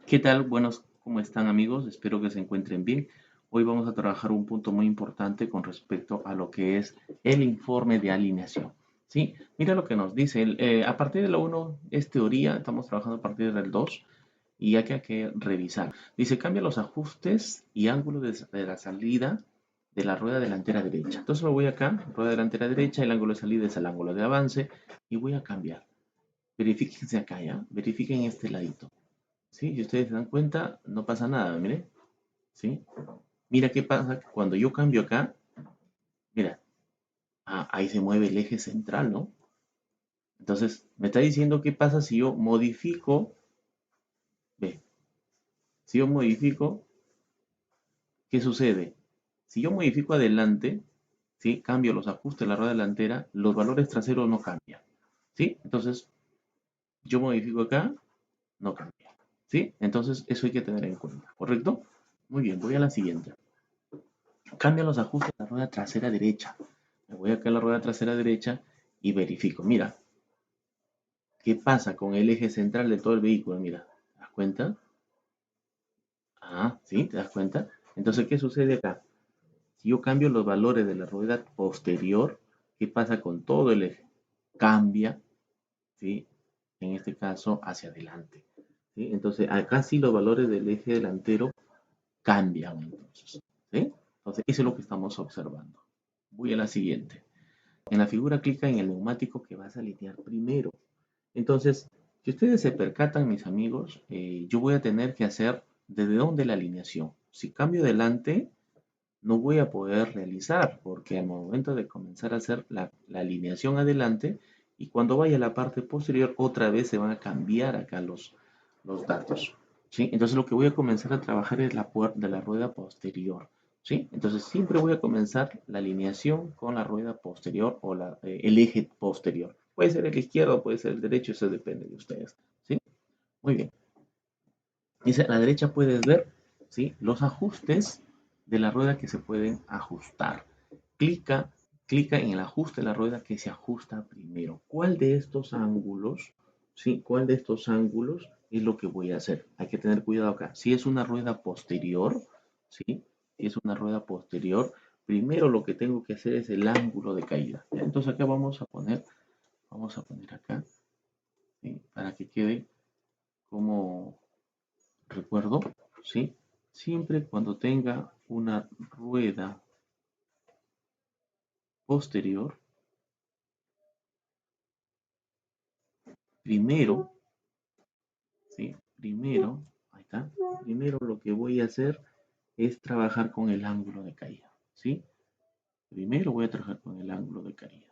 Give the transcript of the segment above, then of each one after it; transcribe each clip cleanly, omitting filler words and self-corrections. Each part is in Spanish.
¿Qué tal? Buenos, ¿cómo están amigos? Espero que se encuentren bien. Hoy vamos a trabajar un punto muy importante con respecto a lo que es el informe de alineación. ¿Sí? Mira lo que nos dice. A partir de la 1 es teoría, estamos trabajando a partir del 2 y ya que hay que revisar. Dice, cambia los ajustes y ángulos de la salida de la rueda delantera derecha. Entonces me voy acá, rueda delantera derecha, el ángulo de salida es el ángulo de avance y voy a cambiar. Verifíquense acá ya, verifiquen este ladito. ¿Sí? Si ustedes se dan cuenta, no pasa nada, mire. ¿Sí? Mira qué pasa cuando yo cambio acá. Mira, ahí se mueve el eje central, ¿no? Entonces, me está diciendo qué pasa si yo modifico. Ve, si yo modifico, ¿qué sucede? Si yo modifico adelante, ¿sí? Cambio los ajustes de la rueda delantera, los valores traseros no cambian. ¿Sí? Entonces, yo modifico acá, no cambia. ¿Sí? Entonces, eso hay que tener en cuenta, ¿correcto? Muy bien, voy a la siguiente. Cambia los ajustes de la rueda trasera derecha. Me voy acá a la rueda trasera derecha y verifico. Mira, ¿qué pasa con el eje central de todo el vehículo? Mira, ¿te das cuenta? Ah, ¿sí? ¿Te das cuenta? Entonces, ¿qué sucede acá? Si yo cambio los valores de la rueda posterior, ¿qué pasa con todo el eje? Cambia, ¿sí? En este caso, hacia adelante. ¿Sí? Entonces, acá sí los valores del eje delantero cambian, entonces. ¿Sí? Entonces, eso es lo que estamos observando. Voy a la siguiente. En la figura clica en el neumático que vas a alinear primero. Entonces, si ustedes se percatan, mis amigos, yo voy a tener que hacer desde dónde la alineación. Si cambio delante, no voy a poder realizar, porque al momento de comenzar a hacer la alineación adelante, y cuando vaya a la parte posterior, otra vez se van a cambiar acá los datos. ¿Sí? Entonces lo que voy a comenzar a trabajar es la puerta de la rueda posterior. ¿Sí? Entonces siempre voy a comenzar la alineación con la rueda posterior o el eje posterior. Puede ser el izquierdo, puede ser el derecho, eso depende de ustedes. ¿Sí? Muy bien. Dice, a la derecha puedes ver, ¿sí? Los ajustes de la rueda que se pueden ajustar. Clica, clica en el ajuste de la rueda que se ajusta primero. ¿Cuál de estos ángulos, sí? ¿Cuál de estos ángulos es lo que voy a hacer? Hay que tener cuidado acá. Si es una rueda posterior, ¿sí? Si es una rueda posterior, primero lo que tengo que hacer es el ángulo de caída. Entonces acá vamos a poner acá, ¿sí? Para que quede como recuerdo, ¿sí? Siempre cuando tenga una rueda posterior, primero, ¿sí? Primero, ahí está. Primero lo que voy a hacer es trabajar con el ángulo de caída, ¿sí? Primero voy a trabajar con el ángulo de caída.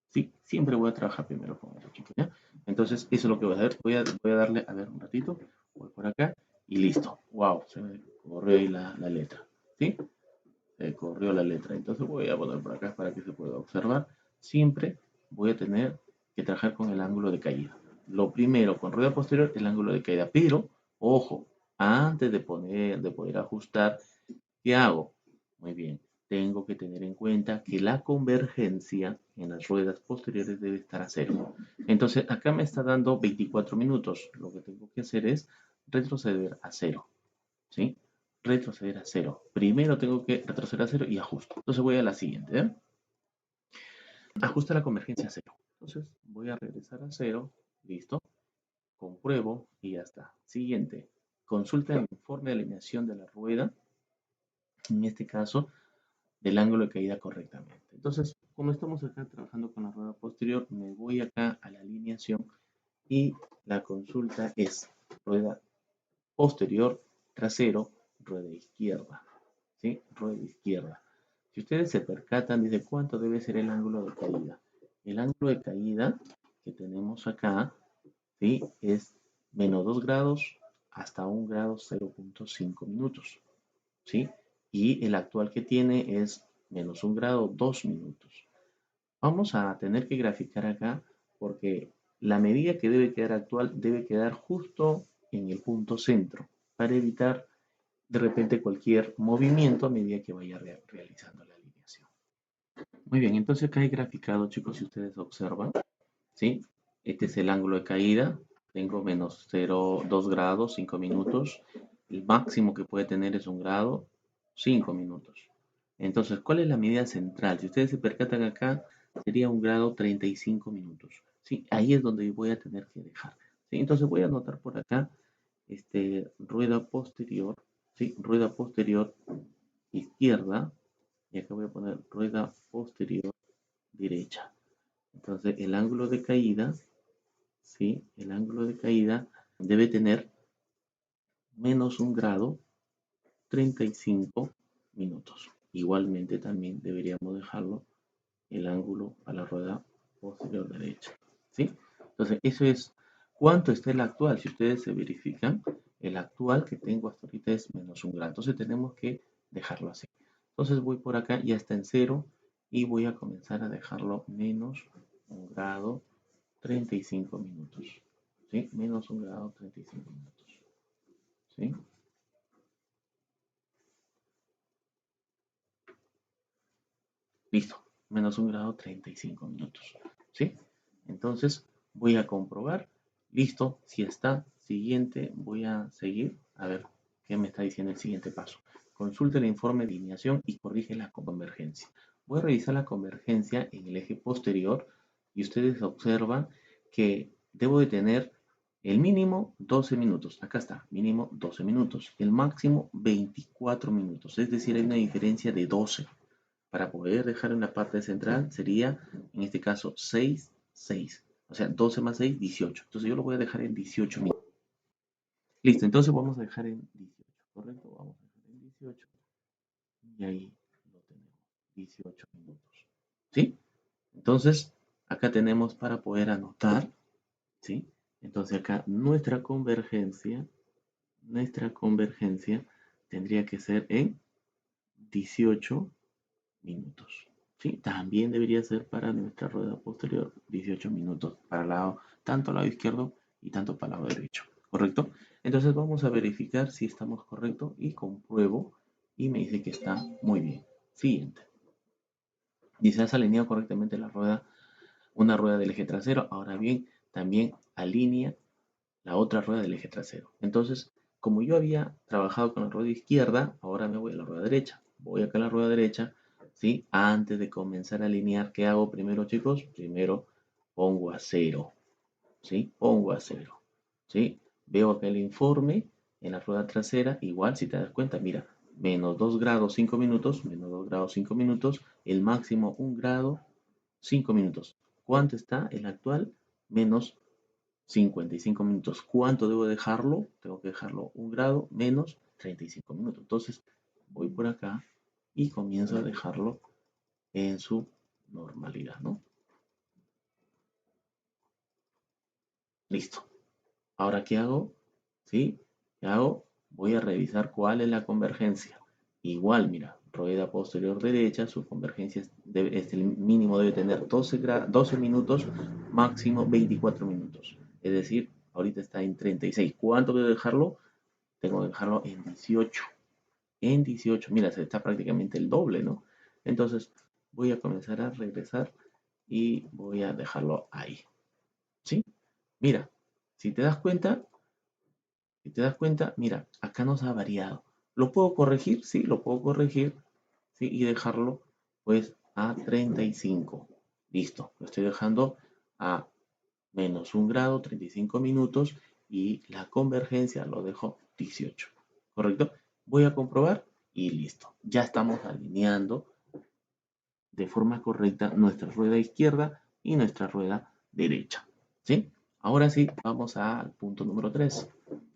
Sí, siempre voy a trabajar primero con eso, chicos, ¿ya? Entonces, eso es lo que voy a hacer. Voy a darle, a ver, un ratito. Voy por acá y listo. Wow, se me corrió ahí la letra, ¿sí? Corrió la letra. Entonces voy a poner por acá para que se pueda observar. Siempre voy a tener que trabajar con el ángulo de caída. Lo primero, con rueda posterior, el ángulo de caída. Pero, ojo, antes de poder ajustar, ¿qué hago? Muy bien, tengo que tener en cuenta que la convergencia en las ruedas posteriores debe estar a cero. Entonces, acá me está dando 24 minutos. Lo que tengo que hacer es retroceder a cero. ¿Sí? Retroceder a cero. Primero tengo que retroceder a cero y ajusto. Entonces voy a la siguiente. ¿Eh? Ajusta la convergencia a cero. Entonces voy a regresar a cero. Listo. Compruebo y ya está. Siguiente. Consulta el informe de alineación de la rueda. En este caso, del ángulo de caída correctamente. Entonces, como estamos acá trabajando con la rueda posterior, me voy acá a la alineación y la consulta es rueda posterior, trasero, rueda izquierda. ¿Sí? Rueda izquierda. Si ustedes se percatan, dice cuánto debe ser el ángulo de caída. El ángulo de caída que tenemos acá, ¿sí? Es menos 2 grados hasta 1 grado 0.5 minutos. ¿Sí? Y el actual que tiene es menos 1 grado 2 minutos. Vamos a tener que graficar acá porque la medida que debe quedar actual debe quedar justo en el punto centro para evitar de repente cualquier movimiento a medida que vaya realizando la alineación. Muy bien, entonces acá hay graficado, chicos, si ustedes observan, ¿sí? Este es el ángulo de caída tengo menos 0, 2 grados, 5 minutos. El máximo que puede tener es 1 grado, 5 minutos. Entonces, ¿cuál es la medida central? Si ustedes se percatan acá, sería 1 grado 35 minutos. ¿Sí? Ahí es donde voy a tener que dejar. ¿Sí? Entonces voy a anotar por acá, rueda posterior, ¿sí? Rueda posterior izquierda, y acá voy a poner rueda posterior derecha. Entonces el ángulo de caída, ¿sí? El ángulo de caída debe tener menos 1 grado 35 minutos. Igualmente también deberíamos dejarlo el ángulo a la rueda posterior derecha, ¿sí? Entonces eso es cuánto está el actual. Si ustedes se verifican, el actual que tengo hasta ahorita es menos 1 grado. Entonces tenemos que dejarlo así. Entonces voy por acá, ya está en 0 y voy a comenzar a dejarlo menos 1 grado 35 minutos. ¿Sí? Menos 1 grado 35 minutos. ¿Sí? Listo. Menos 1 grado 35 minutos. ¿Sí? Entonces voy a comprobar. Listo. Si está. Siguiente. Voy a seguir. A ver qué me está diciendo el siguiente paso. Consulte el informe de alineación y corrige la convergencia. Voy a revisar la convergencia en el eje posterior y ustedes observan que debo de tener el mínimo 12 minutos. Acá está, mínimo 12 minutos. El máximo 24 minutos. Es decir, hay una diferencia de 12. Para poder dejar en la parte central sería, en este caso, 6, 6. O sea, 12 más 6, 18. Entonces yo lo voy a dejar en 18 minutos. Listo, entonces vamos a dejar en 18, ¿correcto? Vamos a dejar en 18. Y ahí lo tenemos, 18 minutos. ¿Sí? Entonces, acá tenemos para poder anotar, ¿sí? Entonces acá nuestra convergencia tendría que ser en 18 minutos. ¿Sí? También debería ser para nuestra rueda posterior 18 minutos para el lado, tanto al lado izquierdo y tanto para el lado derecho. ¿Correcto? Entonces vamos a verificar si estamos correctos y compruebo y me dice que está muy bien. Siguiente. Dice, has alineado correctamente la rueda, una rueda del eje trasero. Ahora bien, también alinea la otra rueda del eje trasero. Entonces, como yo había trabajado con la rueda izquierda, ahora me voy a la rueda derecha. Voy acá a la rueda derecha, ¿sí? Antes de comenzar a alinear, ¿qué hago primero, chicos? Primero pongo a 0, ¿sí? Pongo a 0, ¿sí? Veo acá el informe en la rueda trasera, igual si te das cuenta, mira, menos 2 grados 5 minutos, menos 2 grados 5 minutos, el máximo 1 grado 5 minutos. ¿Cuánto está el actual? Menos 55 minutos. ¿Cuánto debo dejarlo? Tengo que dejarlo 1 grado menos 35 minutos. Entonces voy por acá y comienzo a dejarlo en su normalidad, ¿no? Listo. Ahora, ¿qué hago? ¿Sí? ¿Qué hago? Voy a revisar cuál es la convergencia. Igual, mira, rueda posterior derecha, su convergencia es el mínimo debe tener 12 minutos, máximo 24 minutos. Es decir, ahorita está en 36. ¿Cuánto debo dejarlo? Tengo que dejarlo en 18. En 18, mira, se está prácticamente el doble, ¿no? Entonces voy a comenzar a regresar y voy a dejarlo ahí. ¿Sí? Mira, si te das cuenta, mira, acá nos ha variado. ¿Lo puedo corregir? Sí, lo puedo corregir, ¿sí? Y dejarlo, pues, a 35. Listo, lo estoy dejando a menos 1 grado, 35 minutos, y la convergencia lo dejo 18. ¿Correcto? Voy a comprobar y listo. Ya estamos alineando de forma correcta nuestra rueda izquierda y nuestra rueda derecha. ¿Sí? Ahora sí, vamos al punto número 3.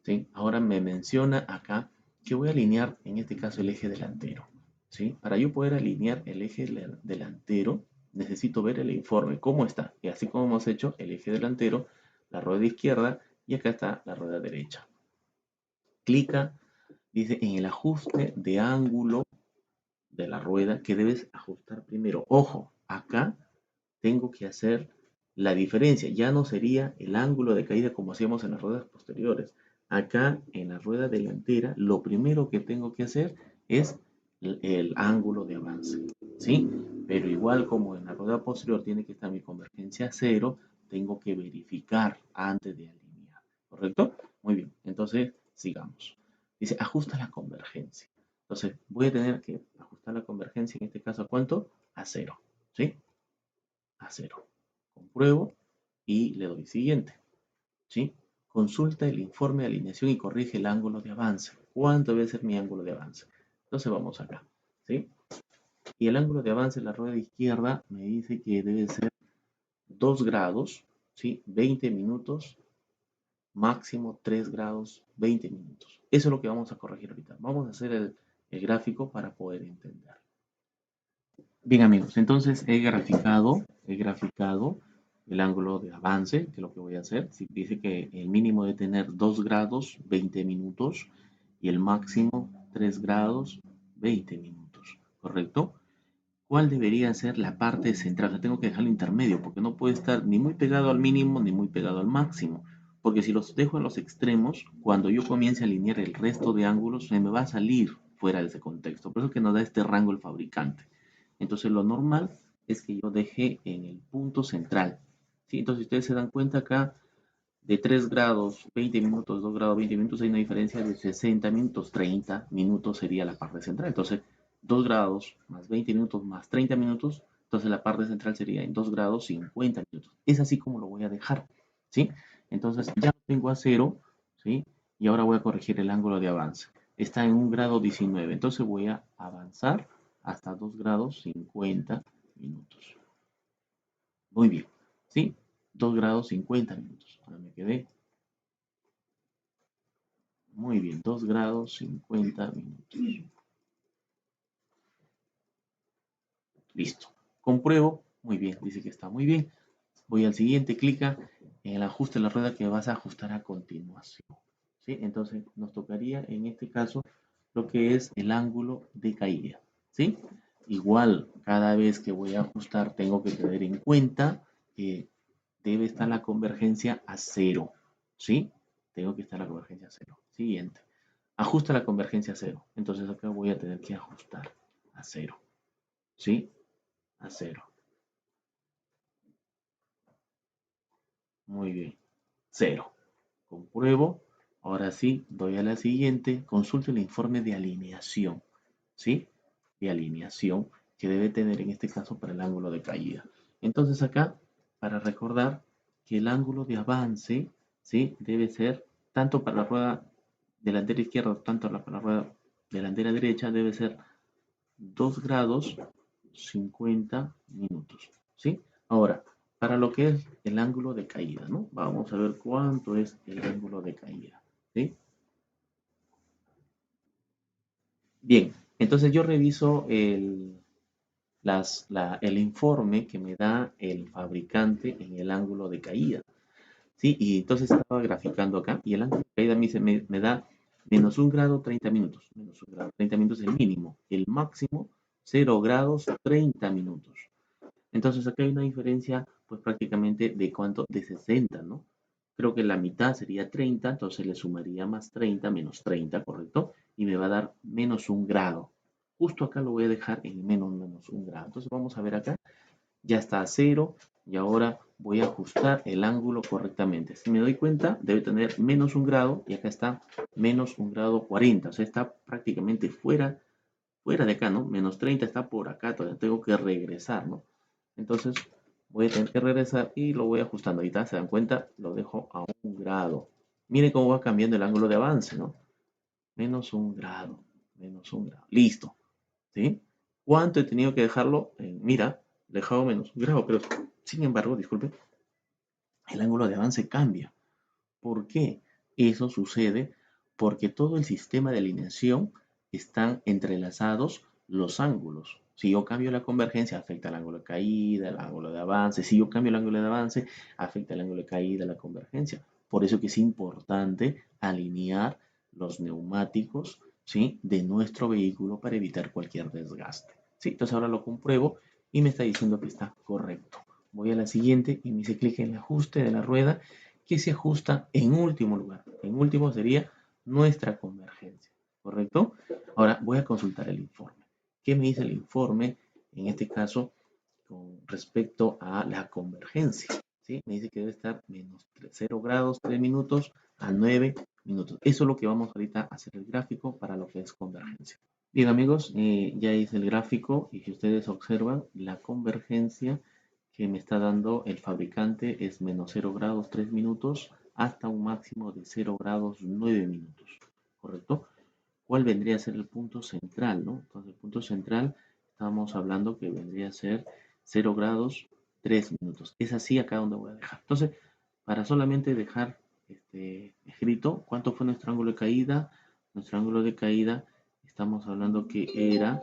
¿Sí? Ahora me menciona acá que voy a alinear, en este caso, el eje delantero. ¿Sí? Para yo poder alinear el eje delantero, necesito ver el informe, cómo está. Y así como hemos hecho el eje delantero, la rueda izquierda y acá está la rueda derecha. Clica, dice, en el ajuste de ángulo de la rueda que debes ajustar primero. Ojo, acá tengo que hacer la diferencia. Ya no sería el ángulo de caída como hacíamos en las ruedas posteriores. Acá en la rueda delantera, lo primero que tengo que hacer es el ángulo de avance. ¿Sí? Pero igual como en la rueda posterior tiene que estar mi convergencia a 0, tengo que verificar antes de alinear. ¿correcto? Muy bien, entonces sigamos. Dice, ajusta la convergencia. Entonces, voy a tener que ajustar la convergencia, en este caso, ¿a cuánto? A 0, ¿sí? A 0. Compruebo y le doy siguiente, ¿sí? Consulta el informe de alineación y corrige el ángulo de avance. ¿Cuánto debe ser mi ángulo de avance? Entonces vamos acá, ¿sí? Y el ángulo de avance en la rueda izquierda me dice que debe ser 2 grados, ¿sí? 20 minutos, máximo 3 grados, 20 minutos. Eso es lo que vamos a corregir ahorita. Vamos a hacer el gráfico para poder entender. Bien amigos, entonces he graficado el ángulo de avance, que es lo que voy a hacer. Si dice que el mínimo debe tener 2 grados, 20 minutos y el máximo 3 grados, 20 minutos, ¿correcto? ¿Cuál debería ser la parte central? O sea, tengo que dejarlo intermedio porque no puede estar ni muy pegado al mínimo ni muy pegado al máximo. Porque si los dejo en los extremos, cuando yo comience a alinear el resto de ángulos, se me va a salir fuera de ese contexto. Por eso que nos da este rango el fabricante. Entonces lo normal es que yo deje en el punto central, ¿sí? Entonces si ustedes se dan cuenta acá, de 3 grados 20 minutos, 2 grados 20 minutos, hay una diferencia de 60 minutos, 30 minutos sería la parte central. Entonces 2 grados más 20 minutos más 30 minutos, entonces la parte central sería en 2 grados 50 minutos. Es así como lo voy a dejar, ¿sí? Entonces ya lo tengo a 0, ¿sí? Y ahora voy a corregir el ángulo de avance. Está en 1 grado 19, entonces voy a avanzar hasta 2 grados 50 minutos. Muy bien, ¿sí? 2 grados 50 minutos. Ahora me quedé. Muy bien, 2 grados 50 minutos. Listo. Compruebo. Muy bien, dice que está muy bien. Voy al siguiente, clica en el ajuste de la rueda que vas a ajustar a continuación. ¿Sí? Entonces nos tocaría en este caso lo que es el ángulo de caída. ¿Sí? Igual, cada vez que voy a ajustar tengo que tener en cuenta que debe estar la convergencia a 0. ¿Sí? Tengo que estar la convergencia a 0. Siguiente. Ajusta la convergencia a 0. Entonces acá voy a tener que ajustar a 0. ¿Sí? A 0. Muy bien. 0. Compruebo. Ahora sí, doy a la siguiente. Consulto el informe de alineación. ¿Sí? De alineación que debe tener en este caso para el ángulo de caída. Entonces acá, para recordar que el ángulo de avance, ¿sí? Debe ser tanto para la rueda delantera izquierda, tanto para la rueda delantera derecha, debe ser 2 grados 50 minutos, ¿sí? Ahora, para lo que es el ángulo de caída, ¿no? Vamos a ver cuánto es el ángulo de caída, ¿sí? Bien, entonces yo reviso el informe que me da el fabricante en el ángulo de caída, ¿sí? Y entonces estaba graficando acá y el ángulo de caída me da menos 1 grado 30 minutos, menos 1 grado 30 minutos es el mínimo, el máximo 0 grados 30 minutos. Entonces acá hay una diferencia, pues prácticamente de cuánto, de 60, ¿no? Creo que la mitad sería 30, entonces le sumaría más 30, menos 30, ¿correcto? Y me va a dar menos 1 grado. Justo acá lo voy a dejar en menos 1 grado. Entonces vamos a ver acá, ya está a 0 y ahora voy a ajustar el ángulo correctamente. Si me doy cuenta, debe tener menos 1 grado y acá está menos 1 grado 40, o sea, está prácticamente fuera de acá, ¿no? Menos 30 está por acá, todavía tengo que regresar, ¿no? Entonces voy a tener que regresar y lo voy ajustando. Ahorita se dan cuenta, lo dejo a 1 grado. Miren cómo va cambiando el ángulo de avance, ¿no? Menos 1 grado, menos 1 grado. Listo, ¿sí? ¿Cuánto he tenido que dejarlo? Mira, dejado menos 1 grado, pero sin embargo, disculpe, el ángulo de avance cambia. ¿Por qué? Eso sucede porque todo el sistema de alineación están entrelazados los ángulos. Si yo cambio la convergencia, afecta el ángulo de caída, el ángulo de avance. Si yo cambio el ángulo de avance, afecta el ángulo de caída, la convergencia. Por eso que es importante alinear los neumáticos, ¿sí? De nuestro vehículo para evitar cualquier desgaste. ¿Sí? Entonces ahora lo compruebo y me está diciendo que está correcto. Voy a la siguiente y me dice clic en el ajuste de la rueda que se ajusta en último lugar. En último sería nuestra convergencia, ¿correcto? Ahora voy a consultar el informe. ¿Qué me dice el informe en este caso con respecto a la convergencia? ¿Sí? Me dice que debe estar menos 0 grados 3 minutos a 9 minutos. Eso es lo que vamos ahorita a hacer el gráfico para lo que es convergencia. Bien amigos, ya hice el gráfico y si ustedes observan, la convergencia que me está dando el fabricante es menos 0 grados 3 minutos hasta un máximo de 0 grados 9 minutos, ¿correcto? ¿Cuál vendría a ser el punto central, no? Entonces el punto central, estamos hablando que vendría a ser 0 grados 3 minutos. Es así acá donde voy a dejar. Entonces, para solamente dejar escrito cuánto fue nuestro ángulo de caída, estamos hablando que era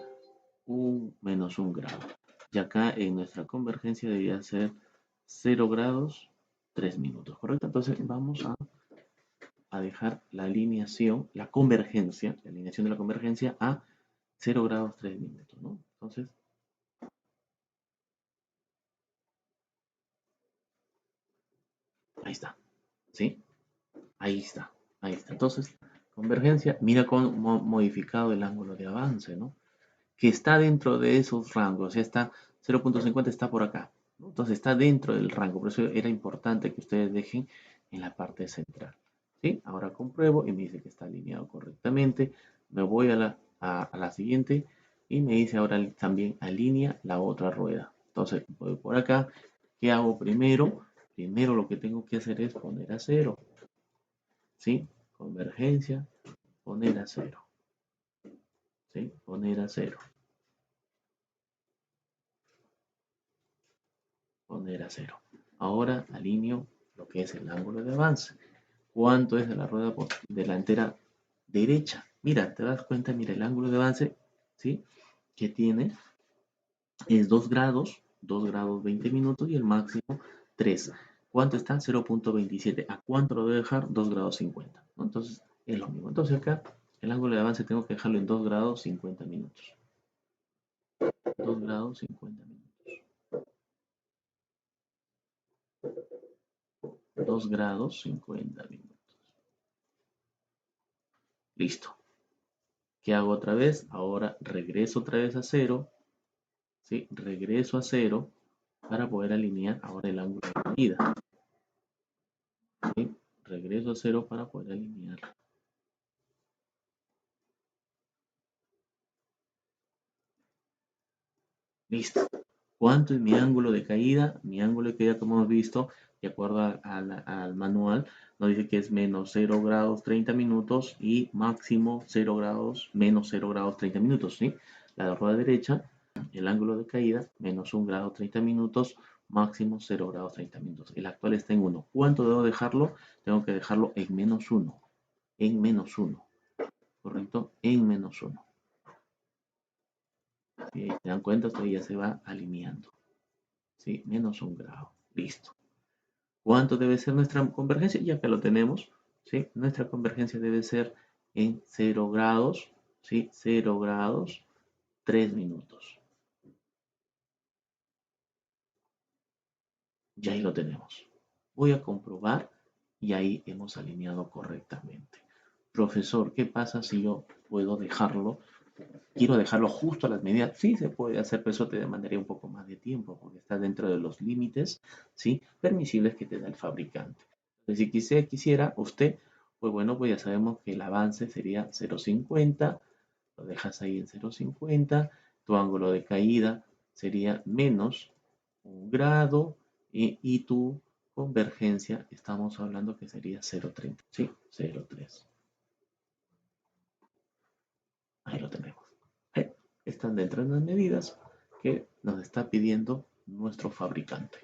un menos 1 grado. Y acá en nuestra convergencia debía ser 0 grados 3 minutos, ¿correcto? Entonces vamos a dejar la alineación, la alineación de la convergencia a 0 grados 3 minutos, ¿no? Entonces, ahí está, ¿sí? Ahí está, ahí está. Entonces, convergencia, mira cómo modificado el ángulo de avance, ¿no? Que está dentro de esos rangos, ya está 0.50 está por acá, ¿no? Entonces está dentro del rango, por eso era importante que ustedes dejen en la parte central, ¿sí? Ahora compruebo y me dice que está alineado correctamente, me voy a la siguiente y me dice ahora también alinea la otra rueda. Entonces voy por acá, ¿qué hago primero? Primero lo que tengo que hacer es poner a cero, ¿sí? Convergencia, poner a cero, ¿sí? Poner a cero. Poner a cero. Ahora alineo lo que es el ángulo de avance. ¿Cuánto es de la rueda delantera derecha? Mira, te das cuenta, mira el ángulo de avance, ¿sí? Que tiene es 2 grados 20 minutos y el máximo 3. ¿Cuánto está? 0.27. ¿A cuánto lo voy a dejar? 2 grados 50, ¿no? Entonces es lo mismo. Entonces acá el ángulo de avance tengo que dejarlo en 2 grados 50 minutos. 2 grados 50 minutos. 2 grados 50 minutos. Listo. ¿Qué hago otra vez? Ahora regreso otra vez a cero, ¿sí? Regreso a cero para poder alinear ahora el ángulo de caída, ¿sí? Regreso a cero para poder alinear. Listo. ¿Cuánto es mi ángulo de caída? Mi ángulo de caída, como hemos visto, de acuerdo al manual, nos dice que es menos 0 grados 30 minutos y máximo 0 grados, menos 0 grados 30 minutos, ¿sí? La rueda derecha, el ángulo de caída, menos 1 grado 30 minutos, máximo 0 grados 30 minutos. El actual está en 1. ¿Cuánto debo dejarlo? Tengo que dejarlo en menos 1. En menos 1. ¿Correcto? En menos 1. Si se dan cuenta, esto ya se va alineando. ¿Sí? Menos 1 grado. Listo. ¿Cuánto debe ser nuestra convergencia? Ya que lo tenemos, ¿sí? Nuestra convergencia debe ser en 0 grados, ¿sí? 0 grados, 3 minutos. Ya ahí lo tenemos. Voy a comprobar y ahí hemos alineado correctamente. Profesor, ¿qué pasa si yo puedo dejarlo? Quiero dejarlo justo a las medidas. Sí, se puede hacer, pero eso te demandaría un poco más de tiempo porque está dentro de los límites, ¿sí? Permisibles que te da el fabricante. Entonces, si quisiera usted, pues bueno, pues ya sabemos que el avance sería 0.50, lo dejas ahí en 0.50, tu ángulo de caída sería menos 1 grado y tu convergencia, estamos hablando que sería 0.30, ¿sí? 0.3. Ahí lo tenemos. Están dentro de las medidas que nos está pidiendo nuestro fabricante.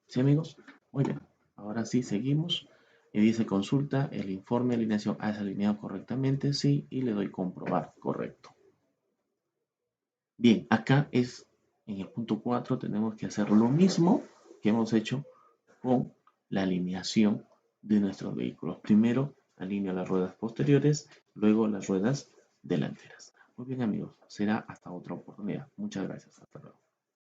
¿Sí, amigos? Muy bien. Ahora sí, seguimos. Y dice consulta, el informe de alineación es alineado correctamente, sí, y le doy comprobar, correcto. Bien, acá es, en el punto 4 tenemos que hacer lo mismo que hemos hecho con la alineación de nuestros vehículos. Primero, alineo las ruedas posteriores, luego las ruedas delanteras. Muy bien amigos, será hasta otra oportunidad. Muchas gracias. Hasta luego.